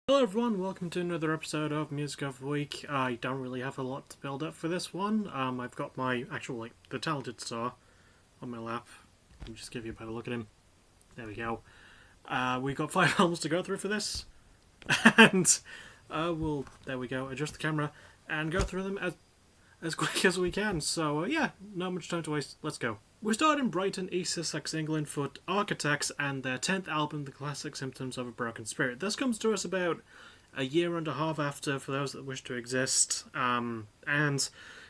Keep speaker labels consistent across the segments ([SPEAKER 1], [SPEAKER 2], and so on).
[SPEAKER 1] Hello everyone, welcome to another episode of Music of the Week. I don't really have a lot to build up for this one. I've got my actual, the Talented Star on my lap. Let me just give you a better look at him. There we go. We've got 5 albums to go through for this. And there we go, adjust the camera and go through them as quick as we can. So, yeah, not much time to waste. Let's go. We start in Brighton, East Sussex, England for Architects and their 10th album, The Classic Symptoms of a Broken Spirit. This comes to us about a year and a half after For Those That Wish to Exist. And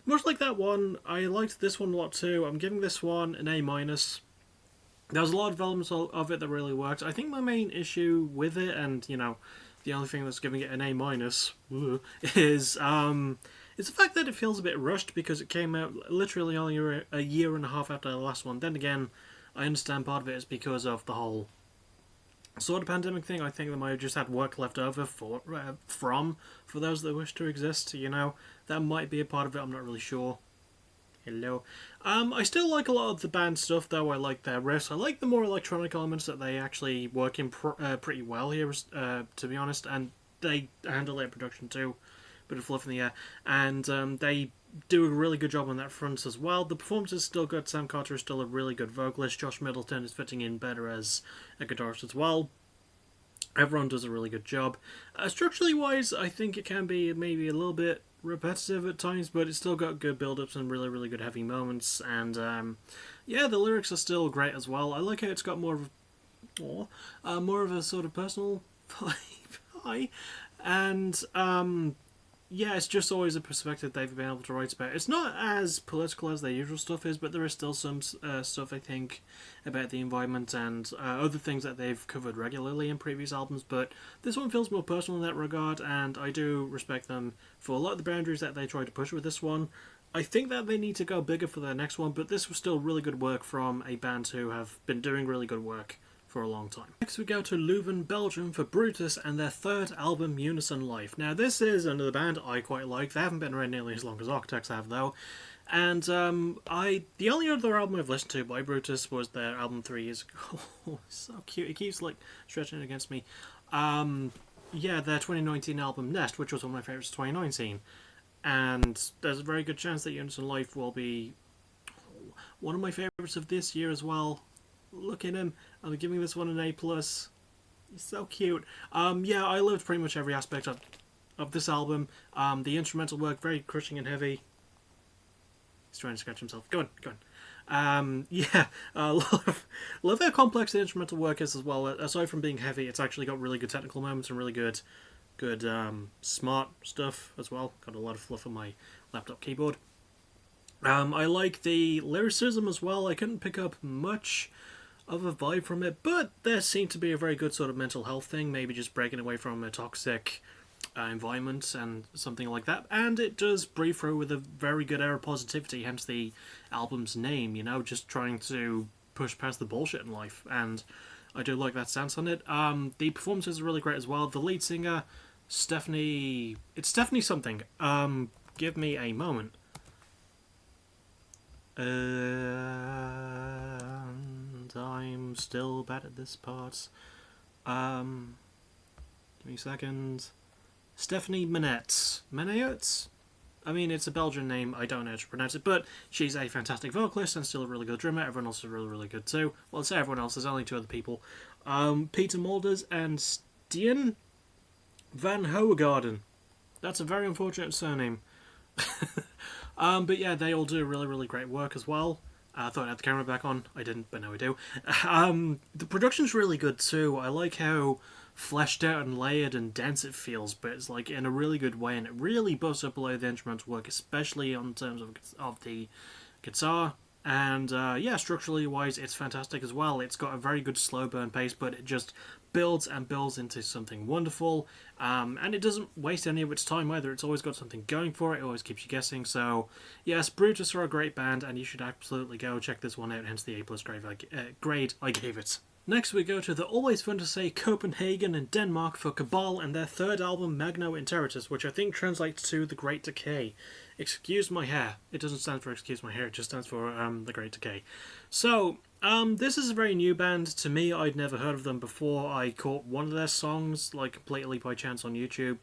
[SPEAKER 1] much like that one, I liked this one a lot too. I'm giving this one an A-. There was a lot of elements of it that really worked. I think my main issue with it, and, the only thing that's giving it an A- is the fact that it feels a bit rushed because it came out literally only a year and a half after the last one. Then again, I understand part of it is because of the whole sort of pandemic thing. I think they might have just had work left over for those that wish to exist. That might be a part of it. I'm not really sure. Hello. I still like a lot of the band stuff, though. I like their riffs. I like the more electronic elements that they actually work in pretty well here, to be honest. And they handle their production too. Bit of fluff in the air, and they do a really good job on that front as well. The performance is still good. Sam Carter is still a really good vocalist. Josh Middleton is fitting in better as a guitarist as well. Everyone does a really good job. Structurally wise, I think it can be maybe a little bit repetitive at times, but it's still got good build-ups and really, really good heavy moments. And yeah, the lyrics are still great as well. I like how it's got more of a sort of personal vibe. And yeah, it's just always a perspective they've been able to write about. It's not as political as their usual stuff is, but there is still some stuff, I think, about the environment and other things that they've covered regularly in previous albums. But this one feels more personal in that regard, and I do respect them for a lot of the boundaries that they try to push with this one. I think that they need to go bigger for their next one, but this was still really good work from a band who have been doing really good work for a long time. Next we go to Leuven, Belgium for Brutus and their 3rd album, Unison Life. Now this is another band I quite like. They haven't been around nearly as long as Architects have though. And the only other album I've listened to by Brutus was their album 3 years ago. Oh, so cute. It keeps stretching against me. Yeah, their 2019 album Nest, which was one of my favourites of 2019. And there's a very good chance that Unison Life will be one of my favourites of this year as well. Look at him. I'm giving this one an A+. He's so cute. Yeah, I loved pretty much every aspect of this album. The instrumental work, very crushing and heavy. He's trying to scratch himself. Go on. Yeah, love how complex the instrumental work is as well. Aside from being heavy, it's actually got really good technical moments and really good smart stuff as well. Got a lot of fluff on my laptop keyboard. I like the lyricism as well. I couldn't pick up much of a vibe from it, but there seemed to be a very good sort of mental health thing, maybe just breaking away from a toxic environment and something like that. And it does breathe through with a very good air of positivity, hence the album's name, just trying to push past the bullshit in life. And I do like that stance on it. The performances are really great as well. The lead singer, Stephanie something. Give me a moment. I'm still bad at this part. Give me a second. Stephanie Manette. Manette? I mean, it's a Belgian name. I don't know how to pronounce it, but she's a fantastic vocalist and still a really good drummer. Everyone else is really, really good too. Well, I'd say everyone else. There's only 2 other people. Peter Mulders and Stien van Hoegaarden. That's a very unfortunate surname. But yeah, they all do really, really great work as well. I thought I had the camera back on. I didn't, but now I do. The production's really good too. I like how fleshed out and layered and dense it feels, but it's in a really good way, and it really busts up a lot of the instrumental work, especially on terms of the guitar. And yeah, structurally wise, it's fantastic as well. It's got a very good slow burn pace, but it just builds and builds into something wonderful. And it doesn't waste any of its time either. It's always got something going for it. It always keeps you guessing. So yes, Brutus are a great band, and you should absolutely go check this one out. Hence the A+ grade I gave it. Next we go to the always fun to say Copenhagen in Denmark for Cabal and their 3rd album Magno Interitus, which I think translates to The Great Decay. Excuse My Hair. It doesn't stand for Excuse My Hair, it just stands for The Great Decay. So, this is a very new band to me. I'd never heard of them before. I caught one of their songs, like, completely by chance on YouTube,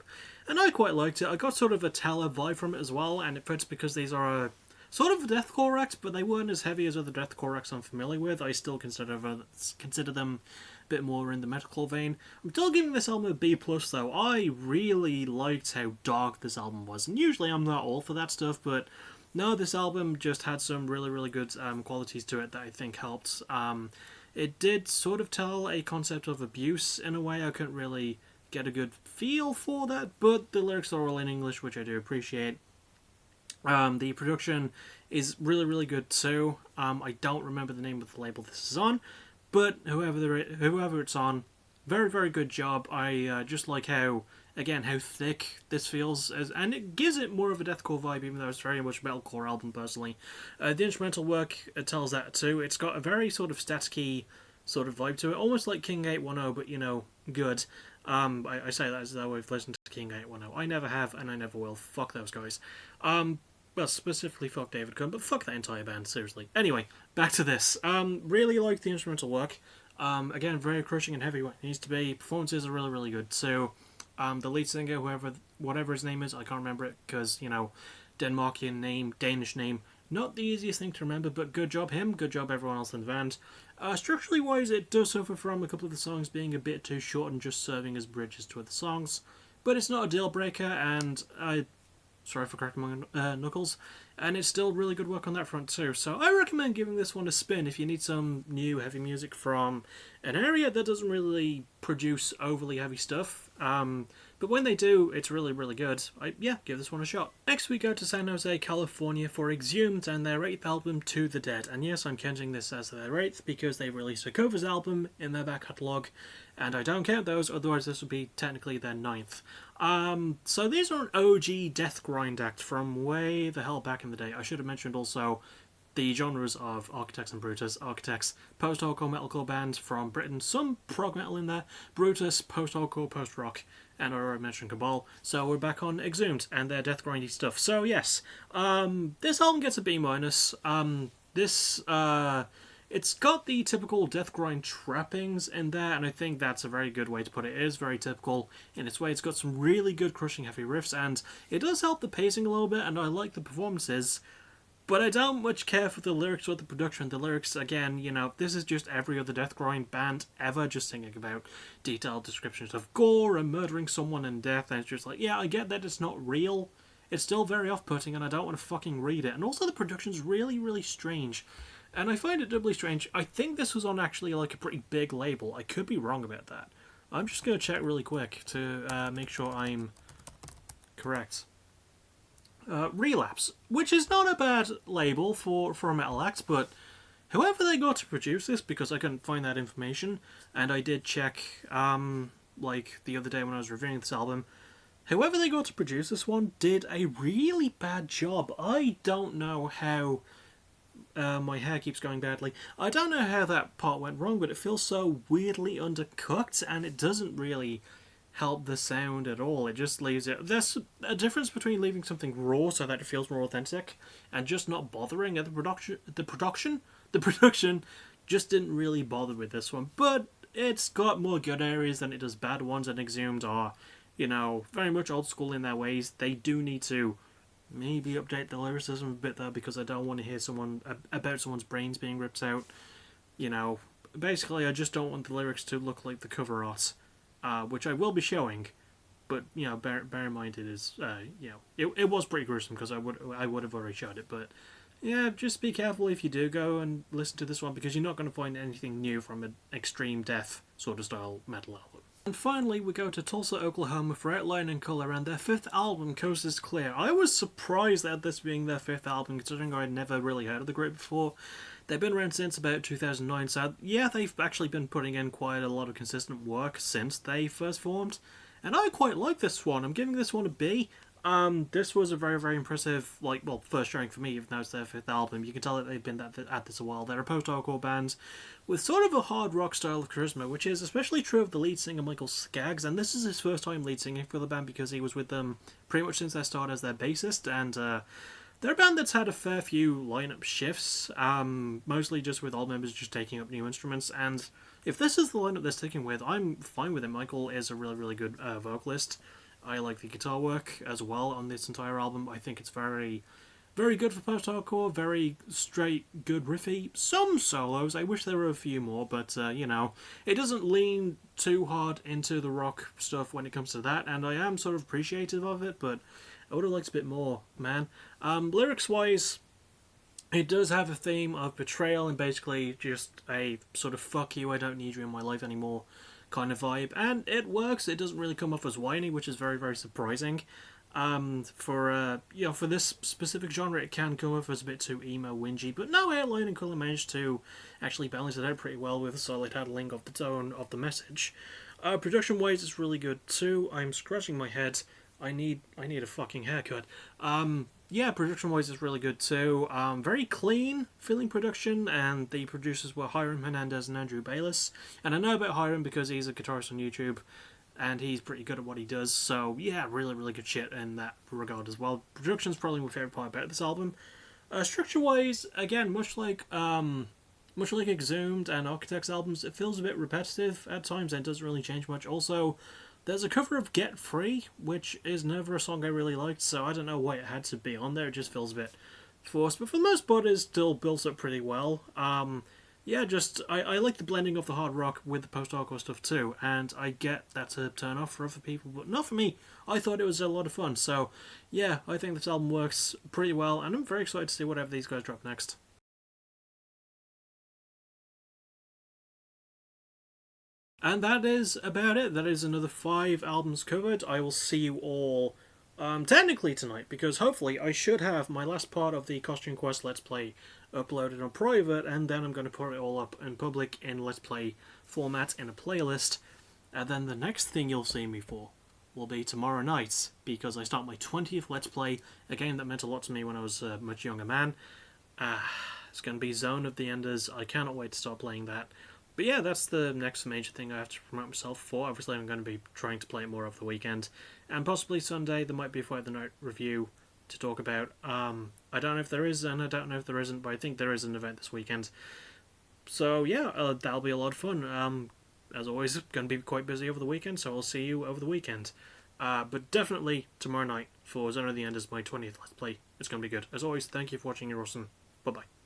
[SPEAKER 1] and I quite liked it. I got sort of a Teller vibe from it as well, and it fits because these are a sort of a deathcore act, but they weren't as heavy as other deathcore acts I'm familiar with. I still consider them a bit more in the metalcore vein. I'm still giving this album a B+, though. I really liked how dark this album was, and usually I'm not all for that stuff, but no, this album just had some really, really good qualities to it that I think helped. It did sort of tell a concept of abuse in a way. I couldn't really get a good feel for that, but the lyrics are all in English, which I do appreciate. The production is really, really good too. I don't remember the name of the label this is on, but whoever it's on, very, very good job. I just like how thick this feels, and it gives it more of a deathcore vibe, even though it's very much a metalcore album, personally. The instrumental work tells that too. It's got a very sort of staticky sort of vibe to it, almost like King 810, but, good. I say that as though I've listened to King 810. I never have, and I never will. Fuck those guys. Well, specifically fuck David Cohn, but fuck that entire band, seriously. Anyway, back to this. Really like the instrumental work. Again, very crushing and heavy what it needs to be. Performances are really, really good. So, the lead singer, whatever his name is, I can't remember it because, Denmarkian name, Danish name, not the easiest thing to remember, but good job him, good job everyone else in the band. Structurally wise, it does suffer from a couple of the songs being a bit too short and just serving as bridges to other songs, but it's not a deal breaker, and sorry for cracking my knuckles, and it's still really good work on that front too. So I recommend giving this one a spin if you need some new heavy music from an area that doesn't really produce overly heavy stuff. But when they do, it's really, really good. Give this one a shot. Next we go to San Jose, California for Exhumed and their 8th album, To The Dead. And yes, I'm counting this as their 8th because they released a covers album in their back catalogue, and I don't count those, otherwise this would be technically their 9th. So these are an OG death grind act from way the hell back in the day. I should have mentioned also the genres of Architects and Brutus. Architects, post-hardcore metalcore band from Britain, some prog metal in there. Brutus, post-hardcore, post-rock, and I already mentioned Cabal. So we're back on Exhumed and their death grindy stuff. So yes, this album gets a B-. It's got the typical death grind trappings in there, and I think that's a very good way to put it. It is very typical in its way. It's got some really good crushing heavy riffs, and it does help the pacing a little bit, and I like the performances. But I don't much care for the lyrics or the production. The lyrics, again, this is just every other death grind band ever just singing about detailed descriptions of gore and murdering someone and death, and it's just like, yeah, I get that it's not real. It's still very off-putting, and I don't want to fucking read it. And also the production's really, really strange. And I find it doubly strange. I think this was on actually like a pretty big label. I could be wrong about that. I'm just going to check really quick to make sure I'm correct. Relapse, which is not a bad label for a metal act, but whoever they got to produce this, because I couldn't find that information, and I did check like the other day when I was reviewing this album, whoever they got to produce this one did a really bad job. I don't know how my hair keeps going badly. I don't know how that part went wrong, but it feels so weirdly undercooked, and it doesn't really help the sound at all. It just leaves it. There's a difference between leaving something raw so that it feels more authentic and just not bothering. And the production just didn't really bother with this one, but it's got more good areas than it does bad ones, and Exhumed are, very much old school in their ways. They do need to maybe update the lyricism a bit there, because I don't want to hear about someone's brains being ripped out. Basically I just don't want the lyrics to look like the cover art, which I will be showing, but bear in mind it is it was pretty gruesome, because I would have already showed it. But yeah, just be careful if you do go and listen to this one, because you're not going to find anything new from an extreme death sort of style metal album. And finally, we go to Tulsa, Oklahoma for Outline and Colour and their 5th album, Coast is Clear. I was surprised at this being their 5th album, considering I'd never really heard of the group before. They've been around since about 2009, so yeah, they've actually been putting in quite a lot of consistent work since they first formed. And I quite like this one. I'm giving this one a B. This was a very, very impressive, like, well, first showing for me, even though it's their fifth album. You can tell that they've been at this a while. They're a post-hardcore band with sort of a hard rock style of charisma, which is especially true of the lead singer, Michael Skaggs, and this is his first time lead singing for the band because he was with them pretty much since their start as their bassist, and, they're a band that's had a fair few lineup shifts, mostly just with old members just taking up new instruments, and if this is the lineup they're sticking with, I'm fine with it. Michael is a really, really good vocalist. I like the guitar work as well on this entire album. I think it's very, very good for post-hardcore, very straight, good riffy. Some solos, I wish there were a few more, but, it doesn't lean too hard into the rock stuff when it comes to that, and I am sort of appreciative of it, but I would have liked a bit more, man. Lyrics-wise, it does have a theme of betrayal and basically just a sort of fuck you, I don't need you in my life anymore kind of vibe, and it works. It doesn't really come off as whiny, which is very, very surprising. For this specific genre, it can come off as a bit too emo, whingy, but no, Airline and Colour managed to actually balance it out pretty well with a solid handling of the tone of the message. Production-wise, it's really good too. I'm scratching my head. I need a fucking haircut. Production-wise, it's really good too. Very clean feeling production, and the producers were Hiram Hernandez and Andrew Bayless. And I know about Hiram because he's a guitarist on YouTube, and he's pretty good at what he does. So yeah, really, really good shit in that regard as well. Production's probably my favorite part about this album. Structure-wise, again, much like Exhumed and Architects albums, it feels a bit repetitive at times and doesn't really change much. Also, there's a cover of Get Free, which is never a song I really liked, so I don't know why it had to be on there. It just feels a bit forced, but for the most part, it still builds up pretty well. I like the blending of the hard rock with the post-hardcore stuff too, and I get that's a turn off for other people, but not for me. I thought it was a lot of fun, so yeah, I think this album works pretty well, and I'm very excited to see whatever these guys drop next. And that is about it. That is another 5 albums covered. I will see you all technically tonight, because hopefully I should have my last part of the Costume Quest Let's Play uploaded on private, and then I'm going to put it all up in public in Let's Play format in a playlist. And then the next thing you'll see me for will be tomorrow night, because I start my 20th Let's Play, a game that meant a lot to me when I was a much younger man. It's going to be Zone of the Enders. I cannot wait to start playing that. But yeah, that's the next major thing I have to promote myself for. Obviously, I'm going to be trying to play it more over the weekend. And possibly Sunday, there might be a Fight the Night review to talk about. I don't know if there is, and I don't know if there isn't, but I think there is an event this weekend. So yeah, that'll be a lot of fun. As always, going to be quite busy over the weekend, so I'll see you over the weekend. But definitely tomorrow night for Zone of the Enders, my 20th Let's Play. It's going to be good. As always, thank you for watching. You're awesome. Bye-bye.